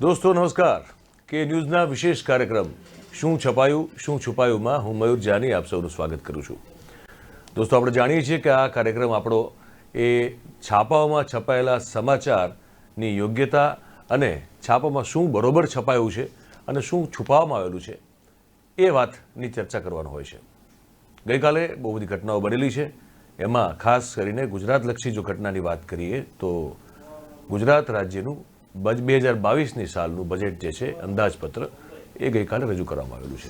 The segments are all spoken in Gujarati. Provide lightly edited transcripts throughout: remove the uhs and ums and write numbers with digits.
દોસ્તો નમસ્કાર. કે ન્યૂઝના વિશેષ કાર્યક્રમ શું છપાયું શું છુપાયુંમાં હું મયુર જાની આપ સૌનું સ્વાગત કરું છું. દોસ્તો, આપણે જાણીએ છીએ કે આ કાર્યક્રમ આપણો એ છાપાઓમાં છપાયેલા સમાચારની યોગ્યતા અને છાપામાં શું બરોબર છપાયું છે અને શું છુપાવવામાં આવેલું છે એ વાતની ચર્ચા કરવાનો હોય છે. ગઈકાલે બહુ બધી ઘટનાઓ બનેલી છે. એમાં ખાસ કરીને ગુજરાતલક્ષી જો ઘટનાની વાત કરીએ તો ગુજરાત રાજ્યનું 2022ની સાલનું બજેટ જે છે અંદાજપત્ર એ ગઈકાલે રજૂ કરવામાં આવેલું છે.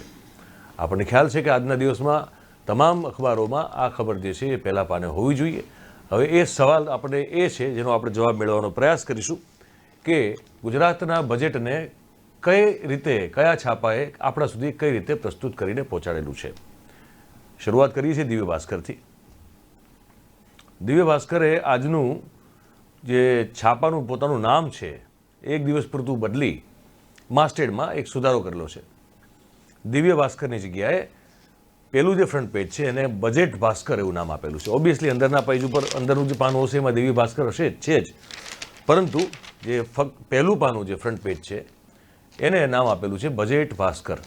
આપણને ખ્યાલ છે કે આજના દિવસમાં તમામ અખબારોમાં આ ખબર જે છે એ પહેલા પાને હોવી જોઈએ. હવે એ સવાલ આપણે એ છે જેનો આપણે જવાબ મેળવવાનો પ્રયાસ કરીશું કે ગુજરાતના બજેટને કઈ રીતે કયા છાપાએ આપણા સુધી કઈ રીતે પ્રસ્તુત કરીને પહોંચાડેલું છે. શરૂઆત કરીએ છીએ દિવ્ય ભાસ્કરથી. દિવ્ય ભાસ્કરે આજનું જે છાપાનું પોતાનું નામ છે એક દિવસ પૂરતું બદલી માસ્ટેડમાં એક સુધારો કરેલો છે. દિવ્ય ભાસ્કરની જગ્યાએ પેલું જે ફ્રન્ટ પેજ છે એને બજેટ ભાસ્કર એવું નામ આપેલું છે. ઓબ્વિયસલી અંદરના પેજ ઉપર અંદરનું જે પાનું હશે એમાં દિવ્ય ભાસ્કર હશે છે જ, પરંતુ જે પહેલું પાનું જે ફ્રન્ટ પેજ છે એને નામ આપેલું છે બજેટ ભાસ્કર.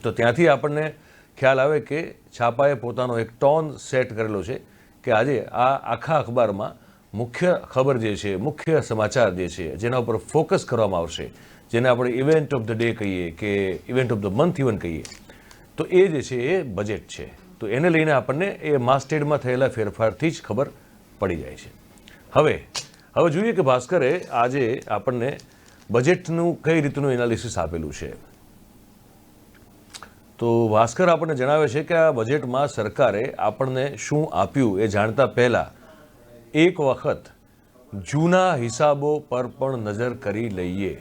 તો ત્યાંથી આપણને ખ્યાલ આવે કે છાપાએ પોતાનો એક ટોન સેટ કરેલો છે કે આજે આ આખા અખબારમાં મુખ્ય ખબર જે છે, મુખ્ય સમાચાર જે છે, જેના ઉપર ફોકસ કરવામાં આવશે, જેને આપણે ઇવેન્ટ ઓફ ધ ડે કહીએ કે event of the month even કહીએ, તો એ જે છે એ બજેટ છે. તો એને લઈને આપણને એ માસ્ટેડમાં થયેલા ફેરફારથી જ ખબર પડી જાય છે. હવે જોઈએ કે ભાસ્કરે આજે આપણને બજેટનું કઈ રીતનું એનાલિસિસ આપેલું છે. તો ભાસ્કર આપણને જણાવે છે કે આ બજેટમાં સરકારે આપણને શું આપ્યું એ જાણતા પહેલાં એક વખત જૂના હિસાબો પર પણ નજર કરી લઈએ.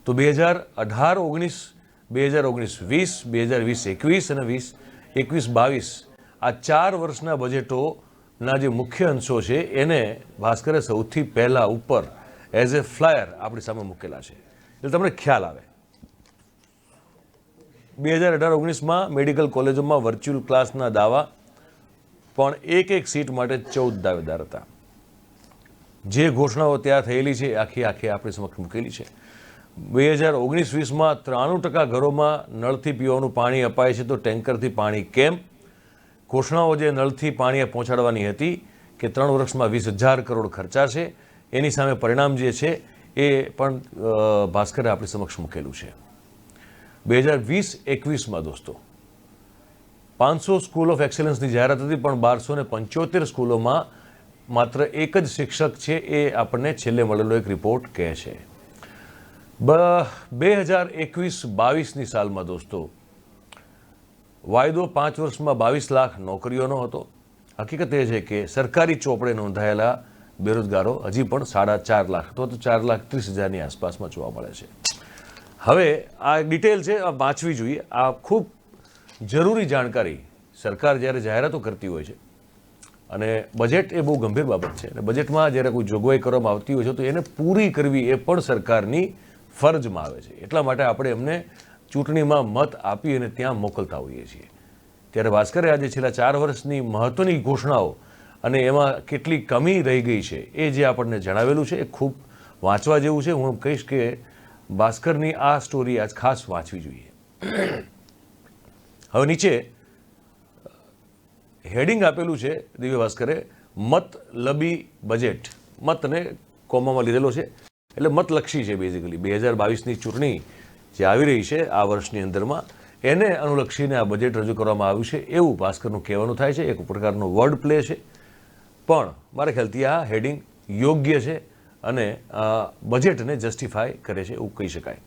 તો 2018-19, 2019-20, 2020-21 અને 2021-22 આ 4 વર્ષના બજેટોના જે મુખ્ય અંશો છે એને ભાસ્કરે સૌથી પહેલાં ઉપર એઝ એ ફ્લાયર આપણી સામે મૂકેલા છે, એટલે તમને ખ્યાલ આવે. 2018-19માં મેડિકલ કોલેજોમાં વર્ચ્યુઅલ ક્લાસના દાવા પણ એક સીટ માટે 14 દાવેદાર હતા. જે ઘોષણાઓ ત્યાં થયેલી છે આખી આપણી સમક્ષ મૂકેલી છે. 2019-20માં 93% ઘરોમાં નળથી પીવાનું પાણી અપાય છે, તો ટેન્કરથી પાણી કેમ? ઘોષણાઓ જે નળથી પાણી પહોંચાડવાની હતી કે 3 વર્ષમાં 20,000 કરોડ ખર્ચાશે, એની સામે પરિણામ જે છે એ પણ ભાસ્કરે આપણી સમક્ષ મૂકેલું છે. 2020-21માં દોસ્તો 500 સ્કૂલ ઓફ એક્સેલન્સની જાહેરાત હતી, પણ 1275 સ્કૂલોમાં માત્ર એક જ શિક્ષક છે એ આપણને છેલ્લે મળેલો એક રિપોર્ટ કહે છે. 2021-22ની સાલમાં દોસ્તો વાયદો 5 વર્ષમાં 22 લાખ નોકરીઓનો હતો. હકીકત એ છે કે સરકારી ચોપડે નોંધાયેલા બેરોજગારો હજી પણ 4.5 લાખ તો 4,30,000ની આસપાસમાં જોવા મળે છે. હવે આ ડિટેલ છે, આ વાંચવી જોઈએ. આ ખૂબ જરૂરી જાણકારી સરકાર જ્યારે જાહેરાતો કરતી હોય છે, અને બજેટ એ બહુ ગંભીર બાબત છે, અને બજેટમાં જ્યારે કોઈ જોગવાઈ કરવામાં આવતી હોય છે તો એને પૂરી કરવી એ પણ સરકારની ફરજમાં આવે છે. એટલા માટે આપણે એમને ચૂંટણીમાં મત આપી અને ત્યાં મોકલતા હોઈએ છીએ. ત્યારે ભાસ્કરે આજે છેલ્લા 4 વર્ષની મહત્ત્વની ઘોષણાઓ અને એમાં કેટલી કમી રહી ગઈ છે એ જે આપણને જણાવેલું છે એ ખૂબ વાંચવા જેવું છે. હું કહીશ કે ભાસ્કરની આ સ્ટોરી આજ ખાસ વાંચવી જોઈએ. હવે નીચે હેડિંગ આપેલું છે દિવ્ય ભાસ્કરે, મતલબી બજેટ. મતને કોમામાં લીધેલો છે એટલે મતલક્ષી છે. બેઝિકલી 2022ની ચૂંટણી જે આવી રહી છે આ વર્ષની અંદરમાં, એને અનુલક્ષીને આ બજેટ રજૂ કરવામાં આવ્યું છે એવું ભાસ્કરનું કહેવાનું થાય છે. એક પ્રકારનો વર્ડ પ્લે છે, પણ મારા ખ્યાલથી આ હેડિંગ યોગ્ય છે અને બજેટને જસ્ટિફાય કરે છે એવું કહી શકાય.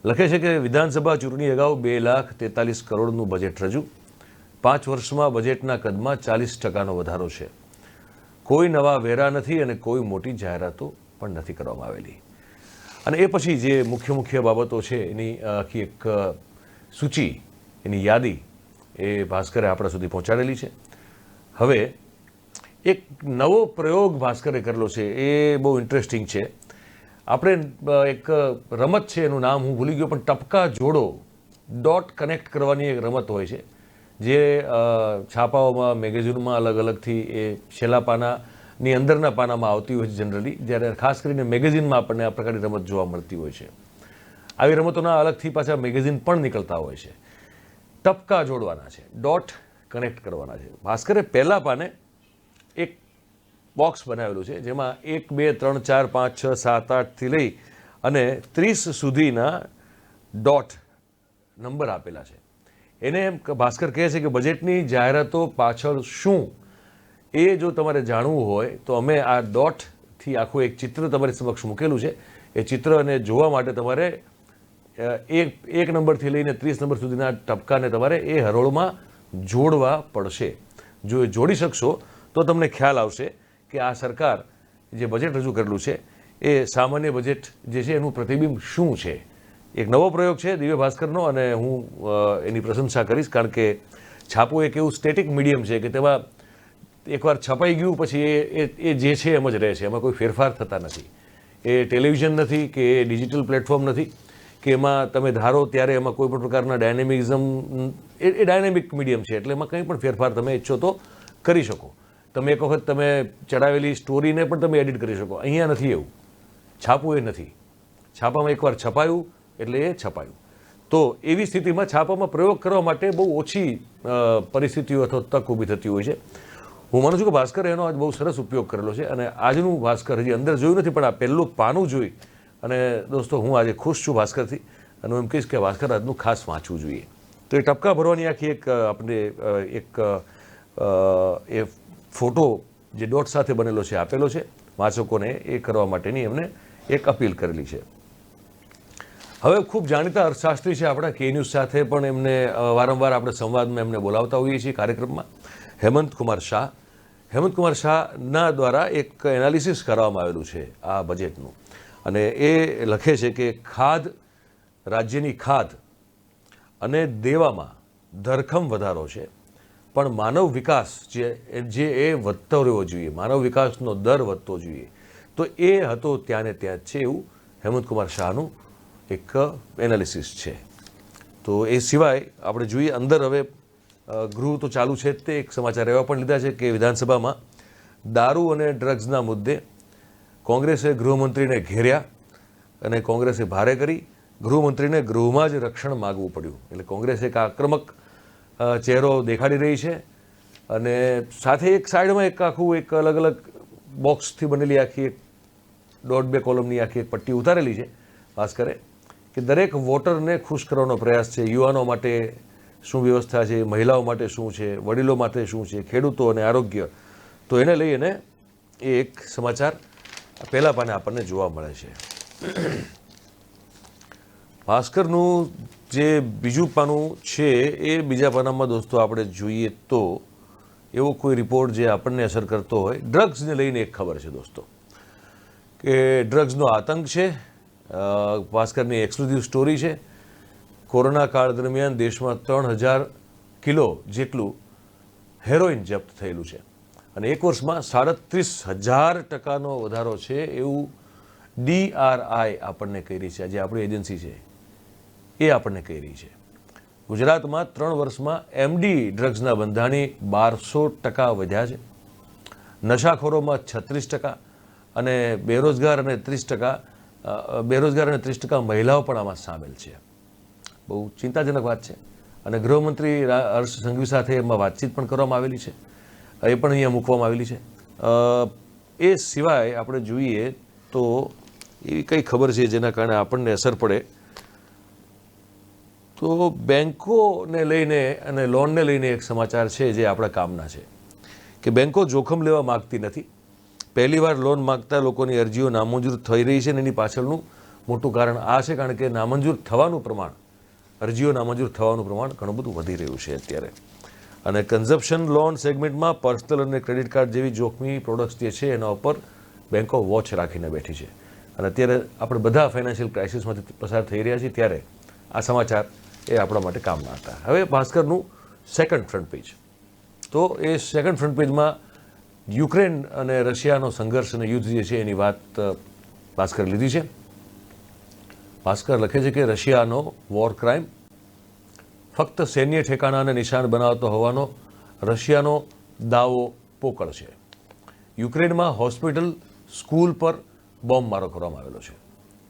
લખે છે કે વિધાનસભા ચૂંટણી અગાઉ 2,43 કરોડનું બજેટ રજૂ. 5 વર્ષમાં બજેટના કદમાં 40%નો વધારો છે. કોઈ નવા વેરા નથી અને કોઈ મોટી જાહેરાતો પણ નથી કરવામાં આવેલી. અને એ પછી જે મુખ્ય બાબતો છે એની આખી એક સૂચિ, એની યાદી એ ભાસ્કરે આપણા સુધી પહોંચાડેલી છે. હવે એક નવો પ્રયોગ ભાસ્કરે કરેલો છે એ બહુ ઇન્ટરેસ્ટિંગ છે. આપણે એક રમત છે, એનું નામ હું ભૂલી ગયો, પણ ટપકા જોડો ડોટ કનેક્ટ કરવાની એક રમત હોય છે જે છાપાઓમાં મેગેઝિનમાં અલગ અલગથી એ છેલ્લા પાના ની અંદરના પાનામાં આવતી હોય છે જનરલી, જ્યારે ખાસ કરીને મેગેઝિનમાં આપણને આ પ્રકારની રમત જોવા મળતી હોય છે. આવી રમતોના અલગથી પાછા મેગેઝિન પણ નીકળતા હોય છે. ટપકા જોડવાના છે, ડોટ કનેક્ટ કરવાના છે. ભાસ્કરે પહેલા પાને એક બોક્સ બનાવેલું છે જેમાં 1 2 3 4 5 6 7 8થી લઈ અને 30 સુધીના ડોટ નંબર આપેલા છે. એને ભાસ્કર કહે છે કે બજેટની જાહેરાતો પાછળ શું એ જો તમારે જાણવું હોય તો અમે આ ડોટથી આખું એક ચિત્ર તમારી સમક્ષ મૂકેલું છે. એ ચિત્રને જોવા માટે તમારે એક નંબરથી લઈને 30 નંબર સુધીના ટપકાને તમારે એ હરોળમાં જોડવા પડશે. જો એ જોડી શકશો તો તમને ખ્યાલ આવશે કે આ સરકાર જે બજેટ રજૂ કરેલું છે એ સામાન્ય બજેટ જે છે એનું પ્રતિબિંબ શું છે. એક નવો પ્રયોગ છે દિવ્ય ભાસ્કરનો અને હું એની પ્રશંસા કરીશ, કારણ કે છાપું એક એવું સ્ટેટિક મીડિયમ છે કે તેમાં એકવાર છપાઈ ગયું પછી એ જે છે એમ જ રહે છે, એમાં કોઈ ફેરફાર થતા નથી. એ ટેલિવિઝન નથી કે એ ડિજિટલ પ્લેટફોર્મ નથી કે એમાં તમે ધારો ત્યારે એમાં કોઈ પણ પ્રકારના ડાયનેમિઝમ, એ ડાયનેમિક મીડિયમ છે એટલે એમાં કંઈ પણ ફેરફાર તમે ઈચ્છો તો કરી શકો. તમે એક વખત તમે ચડાવેલી સ્ટોરીને પણ તમે એડિટ કરી શકો. અહીંયા નથી એવું, છાપું એ નથી. છાપામાં એકવાર છપાયું એટલે એ છપાયું. તો એવી સ્થિતિમાં છાપામાં પ્રયોગ કરવા માટે બહુ ઓછી પરિસ્થિતિઓ અથવા તક ઊભી થતી હોય છે. હું માનું છું કે ભાસ્કરે એનો આજ બહુ સરસ ઉપયોગ કરેલો છે અને આજનું ભાસ્કર હજી અંદર જોયું નથી પણ આ પહેલું પાનું જોઈ અને દોસ્તો હું આજે ખુશ છું ભાસ્કરથી અને હું એમ કહીશ કે ભાસ્કર આજનું ખાસ વાંચવું જોઈએ. તો એ ટપકા ભરવાની આખી એક આપણે એ ફોટો જે ડોટ સાથે બનેલો છે આપેલો છે વાચકોને, એ કરવા માટેની એમને એક અપીલ કરેલી છે. હવે ખૂબ જાણીતા અર્થશાસ્ત્રી છે આપણા કે ન્યૂઝ સાથે પણ એમને વારંવાર આપણે સંવાદમાં એમને બોલાવતા હોઈએ છીએ કાર્યક્રમમાં, હેમંત કુમાર શાહ. હેમંત કુમાર શાહના દ્વારા એક એનાલિસિસ કરવામાં આવેલું છે આ બજેટનું અને એ લખે છે કે રાજ્યની ખાધ અને દેવામાં ધરખમ વધારો છે પણ માનવ વિકાસ જે એ વધતો રહેવો જોઈએ, માનવ વિકાસનો દર વધતો જોઈએ, તો એ હતો ત્યાં ને ત્યાં જ છે એવું હેમંત કુમાર શાહનું એક એનાલિસિસ છે. તો એ સિવાય આપણે જોઈએ અંદર હવે ગૃહ તો ચાલુ છે જ, તે એક સમાચાર એવા પણ લીધા છે કે વિધાનસભામાં દારૂ અને ડ્રગ્સના મુદ્દે કોંગ્રેસે ગૃહમંત્રીને ઘેર્યા અને કોંગ્રેસે ભારે કરી. ગૃહમંત્રીને ગૃહમાં જ રક્ષણ માગવું પડ્યું. એટલે કોંગ્રેસ એક આક્રમક ચહેરો દેખાડી રહી છે અને સાથે એક સાઈડમાં એક આખું એક અલગ અલગ બોક્સથી બનેલી આખી એક 1.5-2 કોલમની આખી એક પટ્ટી ઉતારેલી છે ભાસ્કરે કે દરેક વોટરને ખુશ કરવાનો પ્રયાસ છે. યુવાનો માટે શું વ્યવસ્થા છે, મહિલાઓ માટે શું છે, વડીલો માટે શું છે, ખેડૂતો અને આરોગ્ય. તો એને લઈ અને એ એક સમાચાર પહેલા પાને આપણને જોવા મળે છે. ભાસ્કરનું જે બીજું પાનું છે એ બીજા પાનામાં દોસ્તો આપણે જોઈએ તો એવો કોઈ રિપોર્ટ જે આપણને અસર કરતો હોય. ડ્રગ્સને લઈને એક ખબર છે દોસ્તો કે ડ્રગ્સનો આતંક છે. ભાસ્કરની એક્સક્લુઝિવ સ્ટોરી છે. કોરોના કાળ દરમિયાન દેશમાં 3000 કિલો જેટલું હેરોઇન જપ્ત થયેલું છે અને એક વર્ષમાં 37,000% વધારો છે એવું DRI આપણને કહી રહી છે, જે આપણી એજન્સી છે એ આપણને કહી રહી છે. ગુજરાતમાં 3 વર્ષમાં MD ડ્રગ્સના બંધાણી 1200% વધ્યા છે. નશાખોરોમાં 36% અને બેરોજગાર અને 30% મહિલાઓ પણ આમાં સામેલ છે. બહુ ચિંતાજનક વાત છે અને ગૃહમંત્રી હર્ષ સંઘવી સાથે એમાં વાતચીત પણ કરવામાં આવેલી છે, એ પણ અહીંયા મૂકવામાં આવેલી છે. એ સિવાય આપણે જોઈએ તો એવી કઈ ખબર છે જેના કારણે આપણને અસર પડે તો બેન્કોને લઈને અને લોનને લઈને એક સમાચાર છે જે આપણા કામના છે કે બેન્કો જોખમ લેવા માગતી નથી. પહેલીવાર લોન માગતા લોકોની અરજીઓ નામંજૂર થઈ રહી છે અને એની પાછળનું મોટું કારણ આ છે, કારણ કે અરજીઓ નામંજૂર થવાનું પ્રમાણ ઘણું બધું વધી રહ્યું છે અત્યારે. અને કન્ઝપ્શન લોન સેગમેન્ટમાં પર્સનલ અને ક્રેડિટ કાર્ડ જેવી જોખમી પ્રોડક્ટ્સ જે છે એના ઉપર બેન્કો વોચ રાખીને બેઠી છે અને અત્યારે આપણે બધા ફાઇનાન્શિયલ ક્રાઇસિસમાંથી પસાર થઈ રહ્યા છીએ ત્યારે આ સમાચાર એ આપણા માટે કામના હતા. હવે ભાસ્કરનું સેકન્ડ ફ્રન્ટ પેજ, તો એ સેકન્ડ ફ્રન્ટ પેજમાં યુક્રેન અને રશિયાનો સંઘર્ષ અને યુદ્ધ જે છે એની વાત ભાસ્કર લીધી છે. ભાસ્કર લખે છે કે રશિયાનો વોર ક્રાઇમ ફક્ત સૈન્ય ઠેકાણાને નિશાન બનાવતો હોવાનો રશિયાનો દાવો પોકળ છે. યુક્રેનમાં હોસ્પિટલ સ્કૂલ પર બોમ્બ મારો કરવામાં આવેલો છે.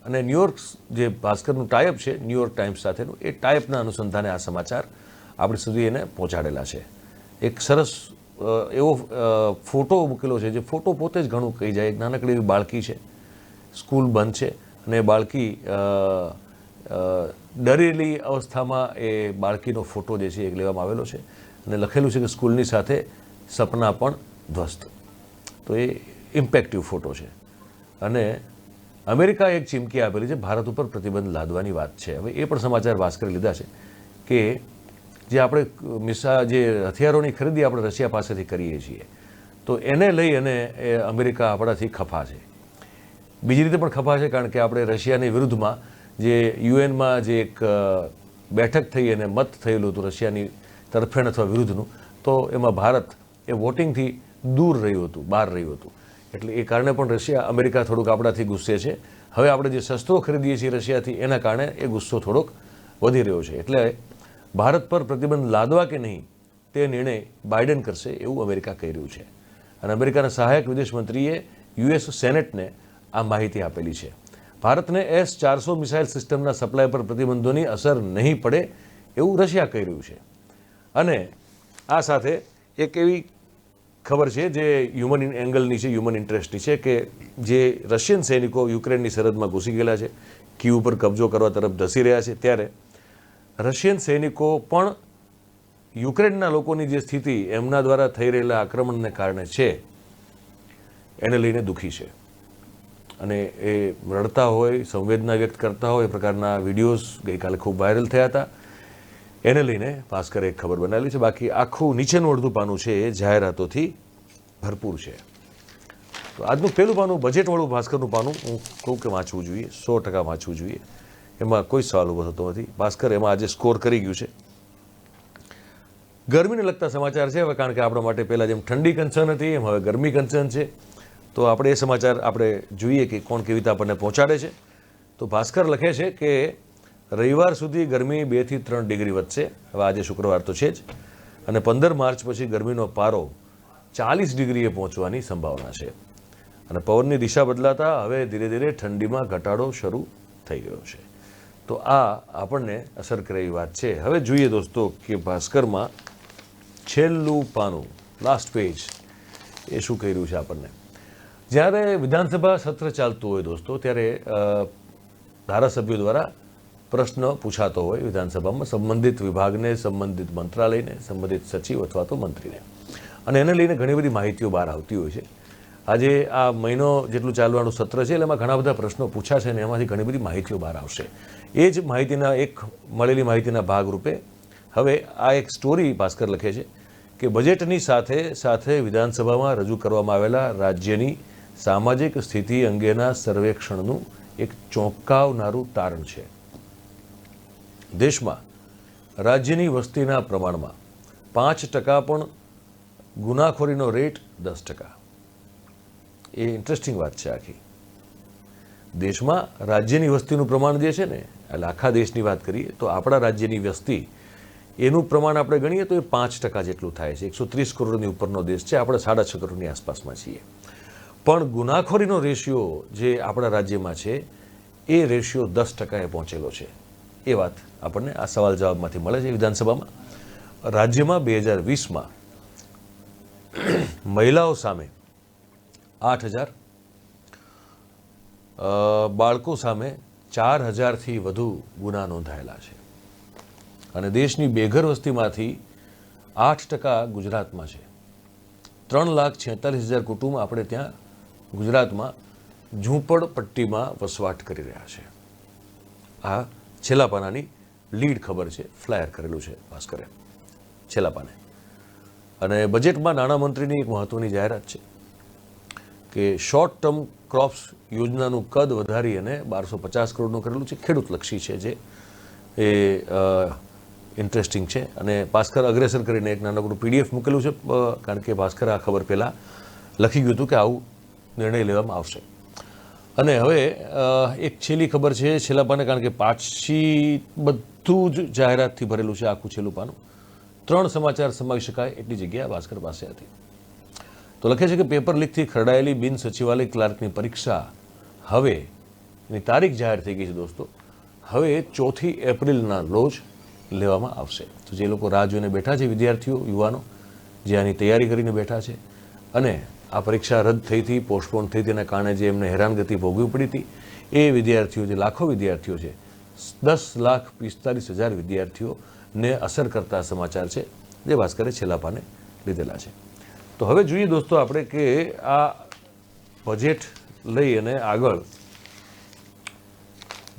અને ન્યૂયોર્ક જે ભાસ્કરનું ટાઈઅપ છે ન્યૂયોર્ક ટાઈમ્સ સાથેનું, એ ટાઈઅપના અનુસંધાને આ સમાચાર આપણી સુધી એને પહોંચાડેલા છે. એક સરસ એવો ફોટો મૂકેલો છે, જે ફોટો પોતે જ ઘણું કહી જાય. એક નાનકડી એવી બાળકી છે, સ્કૂલ બંધ છે, અને એ બાળકી ડરેલી અવસ્થામાં એ બાળકીનો ફોટો જે છે એ લેવામાં આવેલો છે, અને લખેલું છે કે સ્કૂલની સાથે સપના પણ ધ્વસ્ત. તો એ ઇમ્પેક્ટિવ ફોટો છે. અને અમેરિકાએ એક ચીમકી આપેલી છે, ભારત ઉપર પ્રતિબંધ લાદવાની વાત છે. હવે એ પણ સમાચાર ભાસ્કરે લીધા છે કે જે આપણે જે હથિયારોની ખરીદી આપણે રશિયા પાસેથી કરીએ છીએ, તો એને લઈ અને અમેરિકા આપણાથી ખફા છે. બીજી રીતે પણ ખફા છે, કારણ કે આપણે રશિયાની વિરુદ્ધમાં જે યુએનમાં જે એક બેઠક થઈ અને મત થયેલું હતું રશિયાની તરફેણ અથવા વિરુદ્ધનું, તો એમાં ભારત એ વોટિંગથી દૂર રહ્યું હતું, બહાર રહ્યું હતું. એટલે એ કારણે પણ અમેરિકા થોડુંક આપણાથી ગુસ્સે છે. હવે આપણે જે શસ્ત્રો ખરીદીએ છીએ રશિયાથી, એના કારણે એ ગુસ્સો થોડોક વધી રહ્યો છે. એટલે ભારત પર પ્રતિબંધ લાદવા કે નહીં તે નિર્ણય બાઇડન કરશે એવું અમેરિકા કહી રહ્યું છે. અને અમેરિકાના સહાયક વિદેશ મંત્રીએ યુએસ સેનેટને આ માહિતી આપેલી છે. ભારતને S-400 મિસાઇલ સિસ્ટમના સપ્લાય પર પ્રતિબંધોની અસર નહીં પડે એવું રશિયા કહી રહ્યું છે. અને આ સાથે એક એવી ખબર છે જે હ્યુમન એંગલની છે, હ્યુમન ઇન્ટરેસ્ટની છે, કે જે રશિયન સૈનિકો યુક્રેનની સરહદમાં ઘૂસી ગયેલા છે, કીવ ઉપર કબજો કરવા તરફ ધસી રહ્યા છે, ત્યારે રશિયન સૈનિકો પણ યુક્રેનના લોકોની જે સ્થિતિ એમના દ્વારા થઈ રહેલા આક્રમણને કારણે છે એને લઈને દુઃખી છે. અને એ રડતા હોય, સંવેદના વ્યક્ત કરતા હોય, એ પ્રકારના વિડીયોઝ ગઈકાલે ખૂબ વાયરલ થયા હતા. એને લઈને ભાસ્કરે એક ખબર બનાવેલી છે. બાકી આખું નીચેનું અડધું પાનું છે એ જાહેરાતોથી ભરપૂર છે. તો આજનું પહેલું પાનું, બજેટવાળું ભાસ્કરનું પાનું, હું કહું કે વાંચવું જોઈએ, 100% વાંચવું જોઈએ. એમાં કોઈ સવાલ ઊભો થતો નથી. ભાસ્કર એમાં આજે સ્કોર કરી ગયું છે. ગરમીને લગતા સમાચાર છે હવે, કારણ કે આપણા માટે પહેલાં જેમ ઠંડી કન્સર્ન હતી એમ હવે ગરમી કન્સર્ન છે. તો આપણે એ સમાચાર આપણે જોઈએ કે કોણ કેવી રીતે આપણને પહોંચાડે છે. તો ભાસ્કર લખે છે કે રવિવાર સુધી ગરમી 2 થી 3 ડિગ્રી વધશે. હવે આજે શુક્રવાર તો છે જ, અને 15 માર્ચ પછી ગરમીનો પારો 40 ડિગ્રીએ પહોંચવાની સંભાવના છે. અને પવનની દિશા બદલાતા હવે ધીરે ધીરે ઠંડીમાં ઘટાડો શરૂ થઈ ગયો છે. તો આ આપણને અસર કરે એવી વાત છે. હવે જોઈએ દોસ્તો કે ભાસ્કરમાં છેલ્લું પાનું, લાસ્ટ પેજ, એ શું કહી રહ્યું છે આપણને. જ્યારે વિધાનસભા સત્ર ચાલતું હોય દોસ્તો, ત્યારે ધારાસભ્યો દ્વારા પ્રશ્ન પૂછાતો હોય વિધાનસભામાં સંબંધિત વિભાગને, સંબંધિત મંત્રાલયને, સંબંધિત સચિવ અથવા તો મંત્રીને, અને એને લઈને ઘણી બધી માહિતીઓ બહાર આવતી હોય છે. આજે આ મહિનો જેટલું ચાલવાનું સત્ર છે એટલે એમાં ઘણા બધા પ્રશ્નો પૂછાશે અને એમાંથી ઘણી બધી માહિતીઓ બહાર આવશે. એ જ માહિતીના મળેલી માહિતીના ભાગરૂપે હવે આ એક સ્ટોરી ભાસ્કર લખે છે કે બજેટની સાથે સાથે વિધાનસભામાં રજૂ કરવામાં આવેલા રાજ્યની સામાજિક સ્થિતિ અંગેના સર્વેક્ષણનું એક ચોંકાવનારું તારણ છે. દેશમાં રાજ્યની વસ્તીના પ્રમાણમાં 5% પણ ગુનાખોરીનો રેટ 10%. એ ઇન્ટરેસ્ટિંગ વાત છે આખી. દેશમાં રાજ્યની વસ્તીનું પ્રમાણ જે છે ને, એટલે આખા દેશની વાત કરીએ તો આપણા રાજ્યની વસ્તી એનું પ્રમાણ આપણે ગણીએ તો એ 5% જેટલું થાય છે. 130 કરોડની ઉપરનો દેશ છે, આપણે 6.5 કરોડની આસપાસમાં છીએ. પણ ગુનાખોરીનો રેશિયો જે આપણા રાજ્યમાં છે એ રેશિયો 10%એ પહોંચેલો છે. એ વાત આપણને આ સવાલ જવાબમાંથી મળે છે વિધાનસભામાં. રાજ્યમાં 2020માં મહિલાઓ સામે 8,000, બાળકો સામે 4,000થી વધુ ગુના નોંધાયેલા છે. અને દેશની બેઘર વસ્તીમાંથી 8% ગુજરાતમાં છે. 3,46,000 કુટુંબ આપણે ત્યાં ગુજરાતમાં ઝૂંપડપટ્ટીમાં વસવાટ કરી રહ્યા છે. આ છેલ્લા પાનાની લીડ ખબર છે, ફ્લાયર કરેલું છે ભાસ્કરે છેલ્લા પાને. અને બજેટમાં નાણામંત્રીની એક મહત્વની જાહેરાત છે કે શોર્ટ ટર્મ ક્રોપ્સ યોજનાનું કદ વધારી અને 1,250 કરોડનું કરેલું છે. ખેડૂતલક્ષી છે, જે એ ઇન્ટરેસ્ટિંગ છે. અને ભાસ્કર અગ્રેસર કરીને એક નાનકડું PDF મૂકેલું છે, કારણ કે ભાસ્કર આ ખબર પહેલાં લખી ગયું હતું કે આવું નિર્ણય લેવામાં આવશે. અને હવે એક છેલ્લી ખબર છે છેલ્લા પાને, કારણ કે પાછી બધું જ જાહેરાતથી ભરેલું છે આખું છેલ્લું પાનું. 3 સમાચાર સમાવી શકાય એટલી જગ્યા ભાસ્કર પાસે હતી. તો લખે છે કે પેપર લીકથી ખરડાયેલી બિન સચિવાલય ક્લાર્કની પરીક્ષા હવે એની તારીખ જાહેર થઈ ગઈ છે દોસ્તો. હવે 4 એપ્રિલના રોજ લેવામાં આવશે. તો જે લોકો રાહ જોઈને બેઠા છે, વિદ્યાર્થીઓ, યુવાનો જે આની તૈયારી કરીને બેઠા છે અને આ પરીક્ષા રદ થઈ હતી, પોસ્ટપોન થઈ તેના કારણે જે એમને હેરાનગતિ ભોગવવી પડી હતી, એ વિદ્યાર્થીઓ, જે લાખો વિદ્યાર્થીઓ છે, 10,45,000 વિદ્યાર્થીઓને અસર કરતા સમાચાર છે જે ભાસ્કરે છેલ્લા પાને લીધેલા છે. તો હવે જોઈએ દોસ્તો આપણે કે આ બજેટ લઈ અને આગળ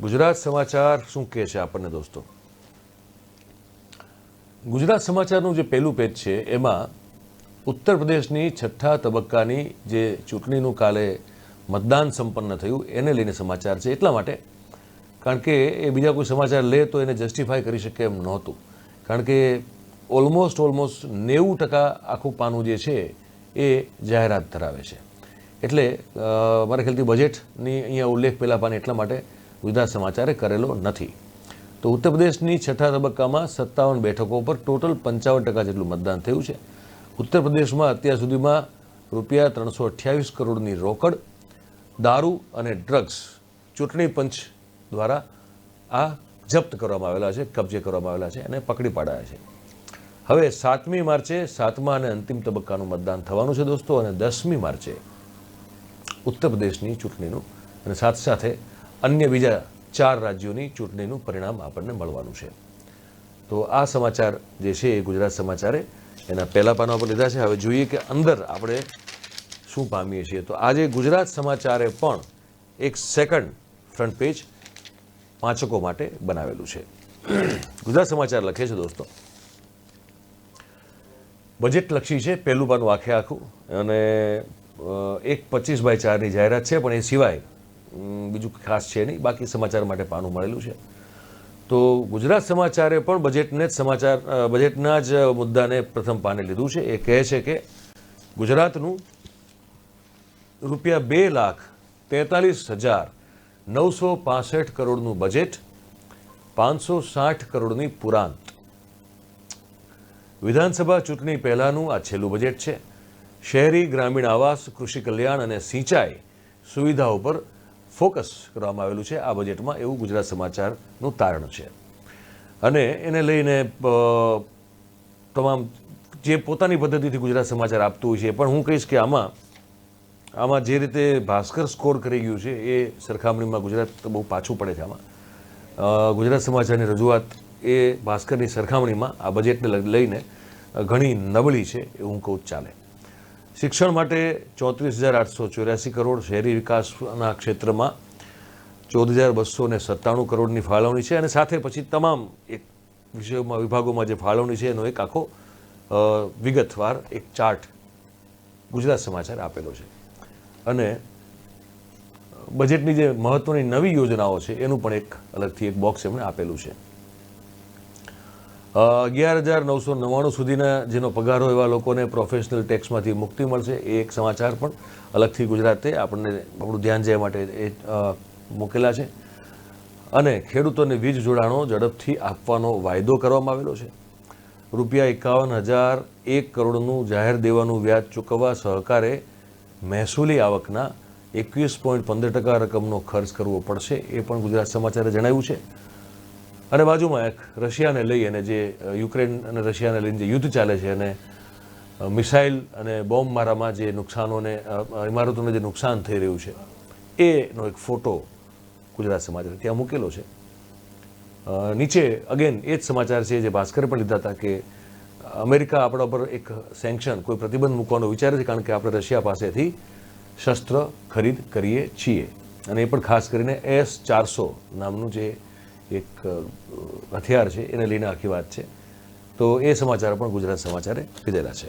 ગુજરાત સમાચાર શું કહે છે આપણને દોસ્તો. ગુજરાત સમાચારનું જે પહેલું પેજ છે એમાં ઉત્તર પ્રદેશની 6થા તબક્કાની જે ચૂંટણીનું કાલે મતદાન સંપન્ન થયું એને લઈને સમાચાર છે. એટલા માટે કારણ કે એ બીજા કોઈ સમાચાર લે તો એને જસ્ટિફાય કરી શકે એમ નહોતું, કારણ કે ઓલમોસ્ટ 90% આખું પાનું જે છે એ જાહેરાત ધરાવે છે. એટલે મારા ખ્યાલથી બજેટની અહીંયા ઉલ્લેખ પહેલા પાને એટલા માટે ગુજરાત સમાચારે કરેલો નથી. તો ઉત્તર પ્રદેશની 6થા તબક્કામાં 57 બેઠકો પર ટોટલ 55% જેટલું મતદાન થયું છે. ઉત્તર પ્રદેશમાં અત્યાર સુધીમાં રૂપિયા 328 કરોડની રોકડ, દારૂ અને ડ્રગ્સ ચૂંટણી પંચ દ્વારા આ જપ્ત કરવામાં આવેલા છે, કબજે કરવામાં આવેલા છે અને પકડી પાડાયા છે. હવે 7મી માર્ચે 7મા અને અંતિમ તબક્કાનું મતદાન થવાનું છે દોસ્તો, અને 10મી માર્ચે ઉત્તર પ્રદેશની ચૂંટણીનું અને સાથે સાથે અન્ય બીજા 4 રાજ્યોની ચૂંટણીનું પરિણામ આપણને મળવાનું છે. તો આ સમાચાર જે છે એ ગુજરાત સમાચારે એના પહેલા પાના પર લીધા છે. હવે જોઈએ કે અંદર આપણે શું પામીએ છીએ. તો આજે ગુજરાત સમાચારે પણ એક સેકન્ડ ફ્રન્ટ પેજ વાંચકો માટે બનાવેલું છે. ગુજરાત સમાચાર લખે છે દોસ્તો, બજેટ લક્ષી છે પહેલું પાનું આખે આખું, અને એક 25/4ની જાહેરાત છે, પણ એ સિવાય બીજું ખાસ છે નહીં. બાકી સમાચાર માટે પાનું મળેલું છે. તો ગુજરાત સમાચારે પણ બજેટના જ મુદ્દાને પ્રથમ પાને લીધું છે. એ કહે છે કે ગુજરાતનું રૂપિયા 2,43,965 કરોડનું બજેટ, 560 કરોડની પુરાંત. વિધાનસભા ચૂંટણી પહેલાનું આ છેલ્લું બજેટ છે. શહેરી ગ્રામીણ આવાસ, કૃષિ કલ્યાણ અને સિંચાઈ સુવિધાઓ પર ફોકસ કરવામાં આવેલું છે આ બજેટમાં, એવું ગુજરાત સમાચારનું તારણ છે. અને એને લઈને તમામ જે પોતાની પદ્ધતિથી ગુજરાત સમાચાર આપતું હોય છે, પણ હું કહીશ કે આમાં જે રીતે ભાસ્કર સ્કોર કરી ગયું છે એ સરખામણીમાં ગુજરાત બહુ પાછું પડે છે. આમાં ગુજરાત સમાચારની રજૂઆત એ ભાસ્કરની સરખામણીમાં આ બજેટને લઈને ઘણી નબળી છે એવું હું કહું ચાલે. શિક્ષણ માટે 34,884 કરોડ, શહેરી વિકાસના ક્ષેત્રમાં 14,297 કરોડની ફાળવણી છે, અને સાથે પછી તમામ એક વિભાગોમાં જે ફાળવણી છે એનો એક આખો વિગતવાર એક ચાર્ટ ગુજરાત સમાચાર આપેલો છે. અને બજેટની જે મહત્વની નવી યોજનાઓ છે એનું પણ એક અલગથી એક બોક્સ એમણે આપેલું છે. 11,999 સુધીના જેનો પગાર હોય એવા લોકોને પ્રોફેશનલ ટેક્સમાંથી મુક્તિ મળશે, એ એક સમાચાર પણ અલગથી ગુજરાતે આપણું ધ્યાન જાય માટે એ મૂકેલા છે. અને ખેડૂતોને વીજ જોડાણો ઝડપથી આપવાનો વાયદો કરવામાં આવેલો છે. રૂપિયા 51,001 કરોડનું જાહેર દેવાનું વ્યાજ ચૂકવવા સહકારે મહેસૂલી આવકના 21.15% રકમનો ખર્ચ કરવો પડશે, એ પણ ગુજરાત સમાચારે જણાવ્યું છે. અને બાજુમાં એક રશિયાને લઈ અને જે યુક્રેન અને રશિયાને લઈને જે યુદ્ધ ચાલે છે અને મિસાઇલ અને બોમ્બ મારામાં જે નુકસાનોને ઇમારતોને જે નુકસાન થઈ રહ્યું છે એનો એક ફોટો ગુજરાત સમાચારે ત્યાં મૂકેલો છે. નીચે અગેન એ જ સમાચાર છે જે ભાસ્કરે પણ લીધા હતા કે અમેરિકા આપણા પર એક સેન્કશન, કોઈ પ્રતિબંધ મૂકવાનો વિચારે છે, કારણ કે આપણે રશિયા પાસેથી શસ્ત્ર ખરીદ કરીએ છીએ, અને એ પણ ખાસ કરીને S-400 નામનું જે એક હથિયાર છે એને લઈને આખી વાત છે. તો એ સમાચાર પણ ગુજરાત સમાચારે લીધેલા છે.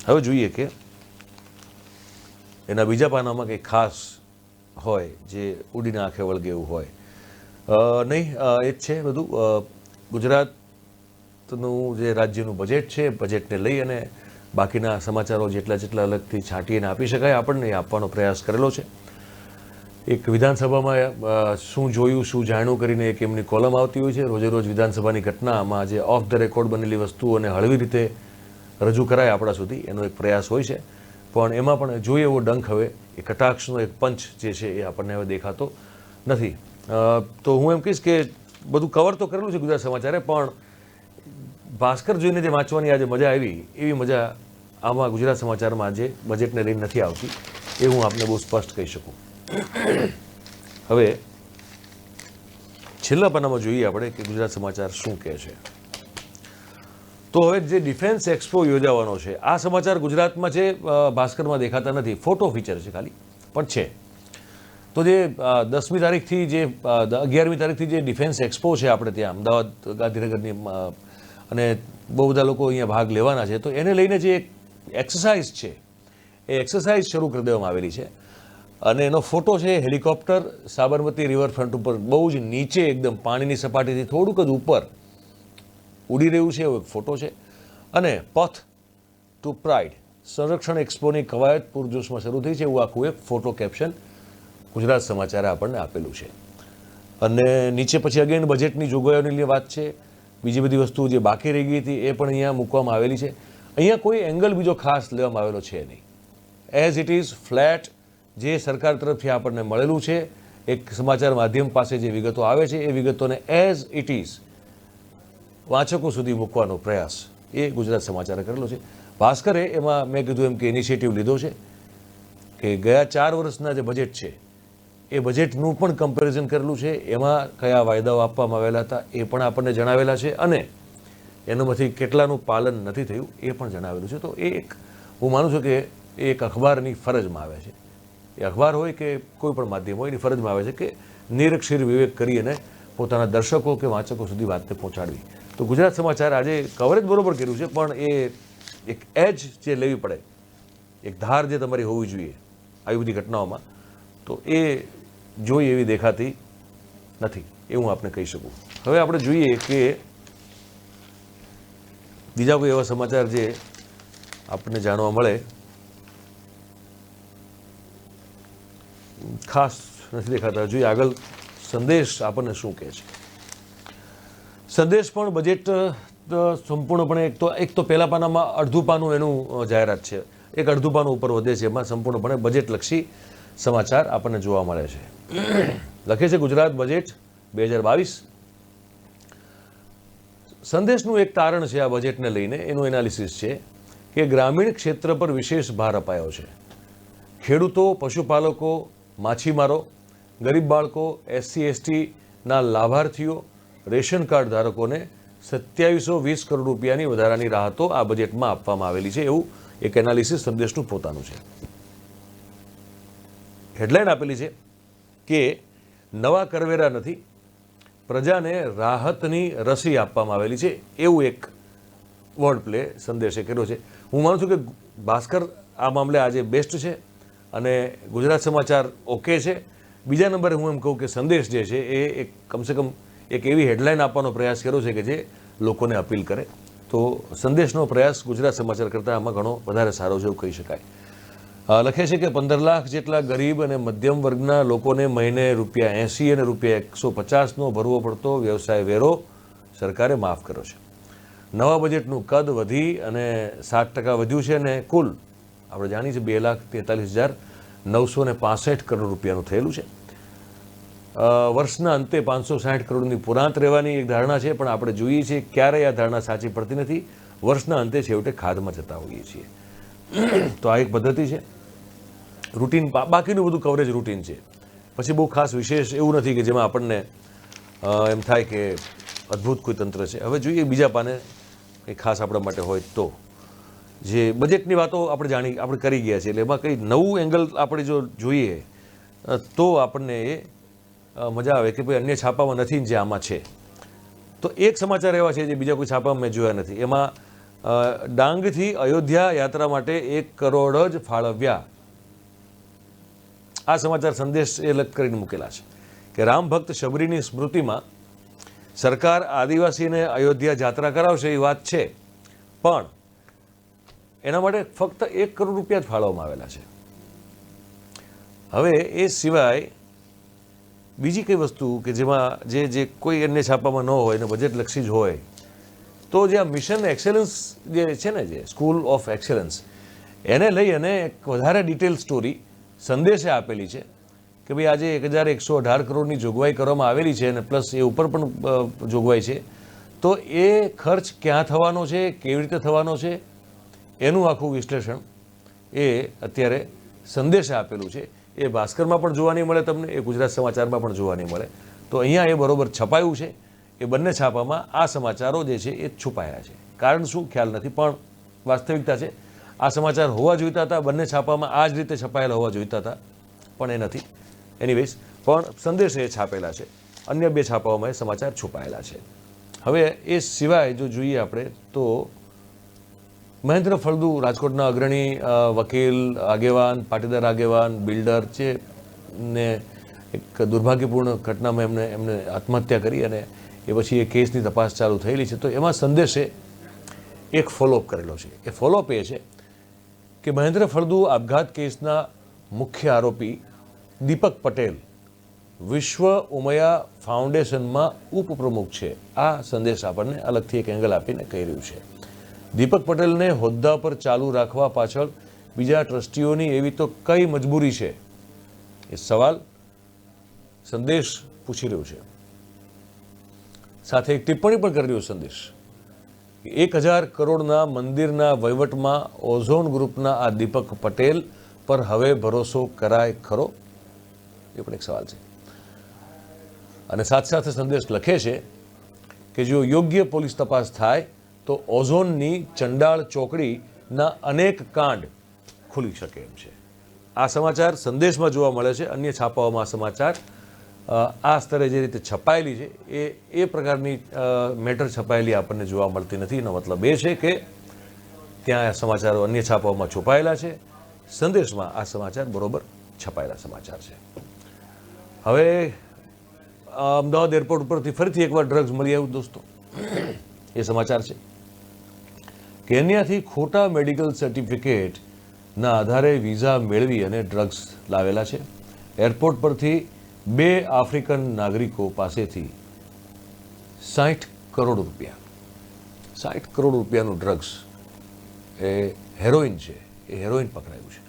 હવે જોઈએ કે એના બીજા પાનામાં કંઈ ખાસ હોય જે ઉડીને આંખે વળગે એવું હોય નહીં. એ જ છે બધું. ગુજરાતનું જે રાજ્યનું બજેટ છે, બજેટને લઈ અને બાકીના સમાચારો જેટલા અલગથી છાંટીને આપી શકાય આપણને એ આપવાનો પ્રયાસ કરેલો છે. એક વિધાનસભામાં શું જોયું શું જાણ્યું કરીને એક એમની કોલમ આવતી હોય છે. રોજે રોજ વિધાનસભાની ઘટનામાં જે ઓફ ધ રેકોર્ડ બનેલી વસ્તુઓને હળવી રીતે રજૂ કરાય આપણા સુધી, એનો એક પ્રયાસ હોય છે. પણ એમાં પણ જોઈએ એવો ડંખ હવે એ કટાક્ષનો એક પંચ જે છે એ આપણને હવે દેખાતો નથી. તો હું એમ કહીશ કે બધું કવર તો કરેલું છે ગુજરાત સમાચારે, પણ ભાસ્કર જોઈને જે વાંચવાની આજે મજા આવી એવી મજા આમાં ગુજરાત સમાચારમાં આજે બજેટને લઈને નથી આવતી, એ હું આપને બહુ સ્પષ્ટ કહી શકું. હવે છેલ્લા પાનામાં જોઈએ આપણે કે ગુજરાત સમાચાર શું કહે છે. તો હવે જે ડિફેન્સ એક્સપો યોજાવાનો છે, આ સમાચાર ગુજરાતમાં છે, ભાસ્કરમાં દેખાતા નથી, ફોટો ફીચર છે ખાલી, પણ છે. તો જે 10મી તારીખથી જે 11મી તારીખથી જે ડિફેન્સ એક્સપો છે આપણે ત્યાં અમદાવાદ ગાંધીનગરની, અને બહુ બધા લોકો અહીંયા ભાગ લેવાના છે, તો એને લઈને જે એક એક્સરસાઇઝ છે એ એક્સરસાઇઝ શરૂ કરી દેવામાં આવેલી છે. અને એનો ફોટો છે હેલિકોપ્ટર સાબરમતી રિવરફ્રન્ટ ઉપર બહુ જ નીચે એકદમ પાણીની સપાટીથી થોડુંક જ ઉપર ઉડી રહ્યું છે એવો એક ફોટો છે. અને પથ ટુ પ્રાઇડ સંરક્ષણ એક્સપોની કવાયત પૂરજોશમાં શરૂ થઈ છે એવું આખું એક ફોટો કેપ્શન ગુજરાત સમાચારે આપણને આપેલું છે. અને નીચે પછી અગેન બજેટની જોગવાઈઓની વાત છે, બીજી બધી વસ્તુ જે બાકી રહી ગઈ હતી એ પણ અહીંયા મૂકવામાં આવેલી છે. અહીંયા કોઈ એંગલ બીજો ખાસ લેવામાં આવેલો છે નહીં. એઝ ઇટ ઇઝ ફ્લેટ જે સરકાર તરફથી આપણને મળેલું છે, એક સમાચાર માધ્યમ પાસે જે વિગતો આવે છે એ વિગતોને એઝ ઇટ ઇઝ વાંચકો સુધી મૂકવાનો પ્રયાસ એ ગુજરાત સમાચારે કરેલો છે. ભાસ્કરે એમાં મેં કીધું એમ કે ઇનિશિયેટિવ લીધો છે કે ગયા 4 વર્ષના જે બજેટ છે એ બજેટનું પણ કમ્પેરિઝન કરેલું છે, એમાં કયા વાયદાઓ આપવામાં આવેલા હતા એ પણ આપણને જણાવેલા છે, અને એનામાંથી કેટલાનું પાલન નથી થયું એ પણ જણાવેલું છે. તો એ એક હું માનું છું કે એ એક અખબારની ફરજમાં આવે છે. એ અખબાર હોય કે કોઈ પણ માધ્યમ હોય એની ફરજમાં આવે છે કે નિરક્ષીર વિવેક કરી અને પોતાના દર્શકો કે વાંચકો સુધી વાતને પહોંચાડવી. તો ગુજરાત સમાચાર આજે કવરેજ બરોબર કર્યું છે, પણ એ એક એજ જે લેવી પડે, એક ધાર જે તમારી હોવી જોઈએ આવી બધી ઘટનાઓમાં, તો એ જોઈ એવી દેખાતી નથી, એ હું આપને કહી શકું. હવે આપણે જોઈએ કે બીજા કોઈ એવા સમાચાર જે આપણને જાણવા મળે ખાસ નથી દેખાતા. જોઈએ આગળ સંદેશ આપણને શું કહે છે. સંદેશ પણ બજેટ સંપૂર્ણપણે એક તો પહેલા પાનામાં અડધું પાનું એનું જાહેરાત છે, એક અડધું પાનું ઉપર વધે છે, એમાં સંપૂર્ણપણે બજેટલક્ષી સમાચાર આપણને જોવા મળે છે. લખે છે ગુજરાત બજેટ 2022. સંદેશનું એક તારણ છે આ બજેટને લઈને, એનું એનાલિસિસ છે કે ગ્રામીણ ક્ષેત્ર પર વિશેષ ભાર અપાયો છે. ખેડૂતો, પશુપાલકો, માછીમારો, ગરીબ બાળકો, SC/STના લાભાર્થીઓ, રેશન કાર્ડ ધારકોને 2720 કરોડ રૂપિયાની વધારાની રાહતો આ બજેટમાં આપવામાં આવેલી છે, એવું એક એનાલિસિસ સંદેશનું પોતાનું છે. હેડલાઇન આપેલી છે કે નવા કરવેરા નથી, પ્રજાને રાહતની રસી આપવામાં આવેલી છે, એવું એક વર્ડ પ્લે સંદેશે કર્યો છે. હું માનું છું કે ભાસ્કર આ મામલે આજે બેસ્ટ છે અને ગુજરાત સમાચાર ઓકે છે. બીજા નંબરે હું એમ કહું કે સંદેશ જે છે એ એક કમસે કમ એક એવી હેડલાઇન આપવાનો પ્રયાસ કર્યો છે કે જે લોકોને અપીલ કરે. તો સંદેશનો પ્રયાસ ગુજરાત સમાચાર કરતાં આમાં ઘણો વધારે સારો છે એવું કહી શકાય. લખે છે કે 15 લાખ જેટલા ગરીબ અને મધ્યમ વર્ગના લોકોને મહિને ₹80 અને ₹150નો ભરવો પડતો વ્યવસાય વેરો સરકારે માફ કર્યો છે. નવા બજેટનું કદ વધી અને 7% વધ્યું છે અને કુલ આપણે જાણીએ છીએ 2,43,965 કરોડ રૂપિયાનું થયેલું છે. વર્ષના અંતે 560 કરોડની પુરાંત રહેવાની એક ધારણા છે, પણ આપણે જોઈએ છીએ ક્યારેય આ ધારણા સાચી પડતી નથી. વર્ષના અંતે છેવટે ખાધમાં જતા હોઈએ છીએ. તો આ એક પદ્ધતિ છે. રૂટીન બાકીનું બધું કવરેજ રૂટીન છે. પછી બહુ ખાસ વિશેષ એવું નથી કે જેમાં આપણને એમ થાય કે અદ્ભુત કોઈ તંત્ર છે. હવે જોઈએ બીજા પાને કંઈ ખાસ આપણા માટે હોય તો જે બજેટની વાતો આપણે કરી ગયા છીએ, એટલે એમાં કંઈ નવું એંગલ આપણે જો જોઈએ તો આપણને એ મજા આવે કે ભાઈ અન્ય છાપામાં નથી જે આમાં છે. તો એક સમાચાર એવા છે જે બીજા કોઈ છાપામાં મેં જોયા નથી. એમાં ડાંગથી અયોધ્યા યાત્રા માટે 1 કરોડ જ ફાળવ્યા. આ સમાચાર સંદેશ એ લગ કરીને મૂકેલા છે કે રામ ભક્ત શબરીની સ્મૃતિમાં સરકાર આદિવાસીને અયોધ્યા જાત્રા કરાવશે એ વાત છે, પણ એના માટે ફક્ત 1 કરોડ રૂપિયા જ ફાળવવામાં આવેલા છે. હવે એ સિવાય બીજી કઈ વસ્તુ કે જેમાં જે કોઈ અન્ય છાપામાં ન હોય ને બજેટલક્ષી જ હોય, તો જે આ મિશન એક્સેલન્સ જે છે ને, જે સ્કૂલ ઓફ એક્સેલન્સ, એને લઈ અને એક વધારે ડિટેલ સ્ટોરી સંદેશે આપેલી છે કે ભાઈ આજે 1118 કરોડની જોગવાઈ કરવામાં આવેલી છે અને પ્લસ એ ઉપર પણ જોગવાઈ છે, તો એ ખર્ચ ક્યાં થવાનો છે, કેવી રીતે થવાનો છે, એનું આખું વિશ્લેષણ એ અત્યારે સંદેશે આપેલું છે. એ ભાસ્કરમાં પણ જોવા નહીં મળે તમને, એ ગુજરાત સમાચારમાં પણ જોવા નહીં મળે. તો અહીંયા એ બરોબર છપાયું છે. એ બંને છાપામાં આ સમાચારો જે છે એ છુપાયા છે. કારણ શું ખ્યાલ નથી, પણ વાસ્તવિકતા છે આ સમાચાર હોવા જોઈતા હતા, બંને છાપામાં આ જ રીતે છપાયેલા હોવા જોઈતા હતા, પણ એ નથી. એનીવેઝ, પણ સંદેશે એ છાપેલા છે, અન્ય બે છાપાઓમાં એ સમાચાર છુપાયેલા છે. હવે એ સિવાય જો જોઈએ આપણે તો મહેન્દ્ર ફળદુ, રાજકોટના અગ્રણી વકીલ, આગેવાન, પાટીદાર આગેવાન, બિલ્ડર છે ને એક દુર્ભાગ્યપૂર્ણ ઘટનામાં એમને આત્મહત્યા કરી અને એ પછી એ કેસની તપાસ ચાલુ થયેલી છે. તો એમાં સંદેશે એક ફોલોઅપ કરેલો છે. એ ફોલોઅપ એ છે કે મહેન્દ્ર ફળદુ આપઘાત કેસના મુખ્ય આરોપી દીપક પટેલ વિશ્વ ઉમયા ફાઉન્ડેશનમાં ઉપપ્રમુખ છે. આ સંદેશ આપણને અલગથી એક એંગલ આપીને કહી રહ્યું છે. દીપક પટેલને હોદ્દા પર ચાલુ રાખવા પાછળ બીજા ટ્રસ્ટીઓની એવી તો કઈ મજબૂરી છે, એ સવાલ સંદેશ પૂછી રહ્યું છે. સાથે એક ટિપ્પણી પણ કરી રહ્યો સંદેશ કે 1000 કરોડના મંદિરના વહીવટમાં ઓઝોન ગ્રુપના આ દીપક પટેલ પર હવે ભરોસો કરાય ખરો? એ પણ એક સવાલ છે. અને સાથે સાથે સંદેશ લખે છે કે જો યોગ્ય પોલીસ તપાસ થાય તો ઓઝોનની ચંડાળ ચોકડીના અનેક કાંડ ખુલી શકે એમ છે. આ સમાચાર સંદેશમાં જોવા મળે છે. અન્ય છાપાઓમાં સમાચાર આ સ્તરે જે રીતે છપાયેલી છે એ પ્રકારની મેટર છપાયેલી આપણને જોવા મળતી નથી. એનો મતલબ એ છે કે ત્યાં સમાચારો અન્ય છાપાઓમાં છુપાયેલા છે, સંદેશમાં આ સમાચાર બરોબર છપાયેલા સમાચાર છે. હવે અમદાવાદ એરપોર્ટ ઉપરથી ફરીથી એકવાર ડ્રગ્સ મળી આવ્યું દોસ્તો. એ સમાચાર છે કેન્યાથી ખોટા મેડિકલ સર્ટિફિકેટના આધારે વિઝા મેળવી અને ડ્રગ્સ લાવેલા છે. એરપોર્ટ પરથી 2 આફ્રિકન નાગરિકો પાસેથી 60 કરોડ રૂપિયાનું ડ્રગ્સ, એ હેરોઇન છે, એ હેરોઇન પકડાયું છે.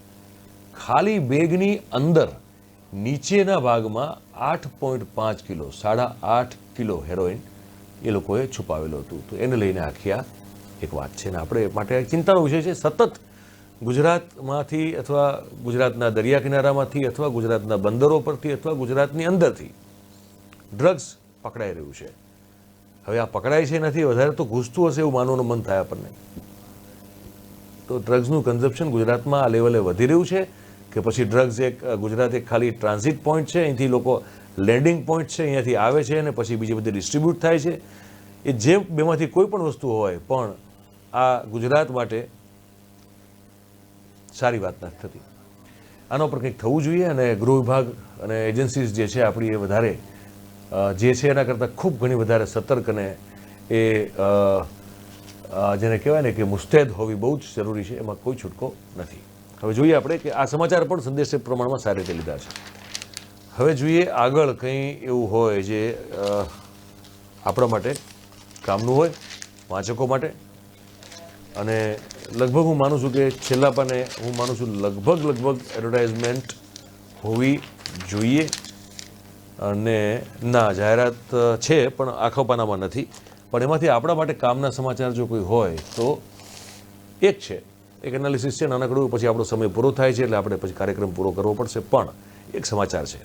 ખાલી બેગની અંદર નીચેના ભાગમાં 8.5 કિલો, 8.5 કિલો હેરોઇન એ લોકોએ છુપાવેલું હતું. તો એને લઈને આખી આ એક વાત છે ને આપણે માટે ચિંતાનો વિષય છે. સતત ગુજરાતમાંથી અથવા ગુજરાતના દરિયા કિનારામાંથી અથવા ગુજરાતના બંદરો પરથી અથવા ગુજરાતની અંદરથી ડ્રગ્સ પકડાઈ રહ્યું છે. હવે આ પકડાય છે નથી, વધારે તો ઘૂસતું હશે એવું માનવાનું મન થાય આપણને. તો ડ્રગ્સનું કન્ઝપ્શન ગુજરાતમાં આ લેવલે વધી રહ્યું છે કે પછી ડ્રગ્સ ગુજરાત એક ખાલી ટ્રાન્ઝિટ પોઈન્ટ છે, અહીંથી લોકો લેન્ડિંગ પોઈન્ટ છે, અહીંયાથી આવે છે અને પછી બીજી બધી ડિસ્ટ્રીબ્યુટ થાય છે. એ જે બેમાંથી કોઈ પણ વસ્તુ હોય, પણ આ ગુજરાત માટે સારી વાત નથી થતી. આના ઉપર કંઈક થવું જોઈએ અને ગૃહ વિભાગ અને એજન્સીઝ જે છે આપણી એ વધારે જે છે એના કરતાં ખૂબ ઘણી વધારે સતર્ક અને એ જેને કહેવાય ને કે મુસ્તેદ હોવી બહુ જ જરૂરી છે. એમાં કોઈ છૂટકો નથી. હવે જોઈએ આપણે કે આ સમાચાર પણ સંદેશ પ્રમાણમાં સારી રીતે લીધા છે. હવે જોઈએ આગળ કંઈ એવું હોય જે આપણા માટે કામનું હોય, વાંચકો માટે. અને લગભગ હું માનું છું કે છેલ્લા પાને હું માનું છું લગભગ એડવર્ટાઇઝમેન્ટ હોવી જોઈએ. અને ના, જાહેરાત છે પણ આખા પાનામાં નથી. પણ એમાંથી આપણા માટે કામના સમાચાર જો કોઈ હોય તો એક છે, એક એનાલિસિસ છે નાનકડું, પછી આપણો સમય પૂરો થાય છે એટલે આપણે પછી કાર્યક્રમ પૂરો કરવો પડશે. પણ એક સમાચાર છે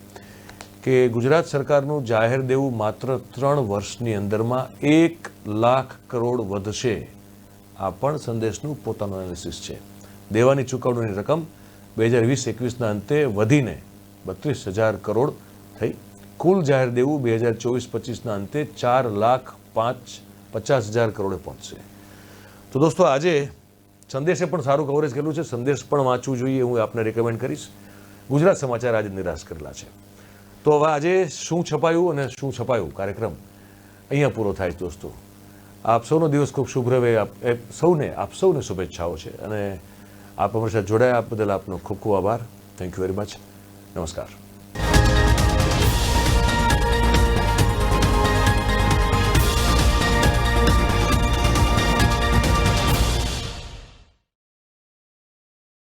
કે ગુજરાત સરકારનું જાહેર દેવું માત્ર 3 વર્ષની અંદરમાં 1 લાખ કરોડ વધશે. આ પણ સંદેશનું પોતાનું એનાલિસિસ છે. દેવાની ચૂકવણીની રકમ 2020-21ના અંતે વધીને 32,000 કરોડ થઈ. કુલ જાહેર દેવું 2024-25ના અંતે 4,50,000 કરોડે પહોંચશે. તો દોસ્તો આજે સંદેશે પણ સારું કવરેજ કરેલું છે. સંદેશ પણ વાંચવું જોઈએ, હું આપને રેકમેન્ડ કરીશ. ગુજરાત સમાચાર આજે નિરાશ કરેલા છે. તો હવે આજે શું છપાયું અને શું છપાયું કાર્યક્રમ અહીંયા પૂરો થાય છે દોસ્તો. આપ સૌનો દિવસ ખૂબ શુભ રહે. આપ સૌને શુભેચ્છાઓ છે અને આપ અમારી સાથે જોડાયા આપ બદલ આપનો ખૂબ ખૂબ આભાર. Thank you very much. નમસ્કાર.